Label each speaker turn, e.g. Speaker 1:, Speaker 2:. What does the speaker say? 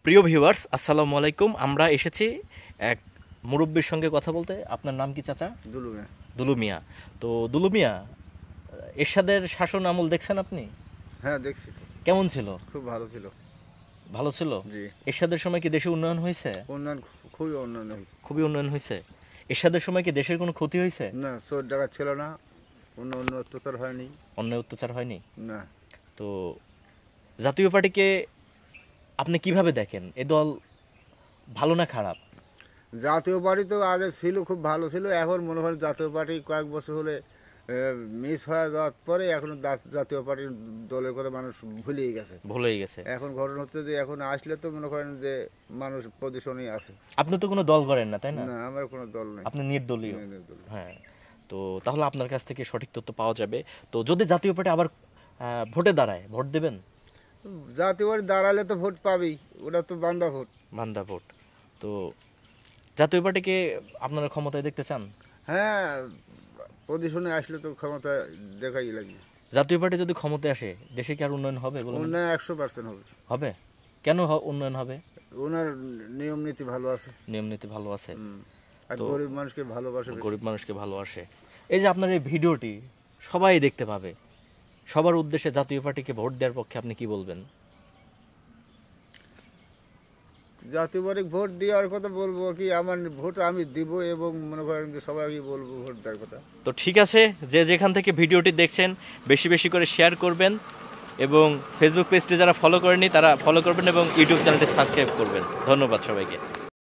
Speaker 1: প্রিয় ভিউয়ার্স, আসসালামু আলাইকুম। আমরা এসেছি এক মুরব্বীর সঙ্গে কথা বলতে। আপনার নাম কি চাচা?
Speaker 2: দুলু মিয়া।
Speaker 1: দুলু মিয়া। তো দুলু মিয়া, এরশাদের শাসন আমল দেখছেন আপনি?
Speaker 2: হ্যাঁ দেখছি তো।
Speaker 1: কেমন ছিল?
Speaker 2: খুব ভালো ছিল।
Speaker 1: ভালো ছিল?
Speaker 2: জি।
Speaker 1: এরশাদের সময় কি দেশে উন্নয়ন হয়েছে?
Speaker 2: উন্নয়ন খুবই উন্নয়ন হয়েছে।
Speaker 1: খুবই উন্নয়ন হয়েছে। এরশাদের সময় কি দেশের কোনো ক্ষতি হয়েছে?
Speaker 2: না, চোর ডাকাত ছিল না, অন্য অত্যাচার হয়নি।
Speaker 1: অন্যায় অত্যাচার হয়নি?
Speaker 2: না।
Speaker 1: তো জাতীয় পার্টিকে আপনি কিভাবে দেখেন? এ দল ভালো না খারাপ?
Speaker 2: জাতীয় পার্টি তো আগে ছিল, খুব ভালো ছিল। এখন মনে হয় জাতীয় পার্টি কয়েক বছর হলে মিস হয়ে যাওয়ার পরে এখন জাতীয় পার্টির দলের করে মানুষ ভুলেই গেছে।
Speaker 1: ভুলেই গেছে।
Speaker 2: এখন ঘটনা হচ্ছে যে এখন আসলে তো মনে করেন যে মানুষ পজিশনেই আছে।
Speaker 1: আপনি তো কোনো দল করেন না, তাই না?
Speaker 2: না, আমার কোনো দল নেই।
Speaker 1: আপনি নির্দলীয়।
Speaker 2: নির্দলীয়।
Speaker 1: হ্যাঁ। তো তাহলে আপনার কাছ থেকে সঠিক তথ্য পাওয়া যাবে। তো যদি জাতীয় পার্টি আবার ভোটে দাঁড়ায়, ভোট দেবেন?
Speaker 2: জাতীয় পার্টি দাঁড়ালে তো ভোট পাবেই, ওটা তো বান্দা ভোট।
Speaker 1: বান্দা ভোট। তো জাতীয় পার্টিকে আপনারা ক্ষমতায় দেখতে চান?
Speaker 2: হ্যাঁ, পজিশনে আসলে তো ক্ষমতা দেখাই লাগবে।
Speaker 1: জাতীয় পার্টি যদি ক্ষমতায় আসে, দেশে কি আর উন্নয়ন হবে বলুন?
Speaker 2: উন্নয়ন 100% হবে।
Speaker 1: হবে? কেন উন্নয়ন হবে?
Speaker 2: ওনার নিয়ম নীতি ভালো আছে।
Speaker 1: নিয়ম নীতি ভালো আছে।
Speaker 2: আর
Speaker 1: তো
Speaker 2: গরিব মানুষকে ভালোবাসে বেশি।
Speaker 1: গরিব মানুষকে ভালোবাসে। এই যে আপনার এই ভিডিওটি সবাই দেখতে পাবে, সবার উদ্দেশ্যে জাতীয় পার্টিকে ভোট দেওয়ার পক্ষে আপনি কি বলবেন?
Speaker 2: জাতীয় পার্টি ভোট দেওয়ার কথা বলবো কি, আমার ভোট আমি দিব এবং মনে করেন যে সবাইকে বলবো ভোট দেওয়ার কথা।
Speaker 1: তো ঠিক আছে, যে যেখান থেকে ভিডিওটি দেখছেন বেশি বেশি করে শেয়ার করবেন এবং ফেসবুক পেজটি যারা ফলো করেনি তারা ফলো করবেন এবং ইউটিউব চ্যানেলটি সাবস্ক্রাইব করবেন। ধন্যবাদ সবাইকে।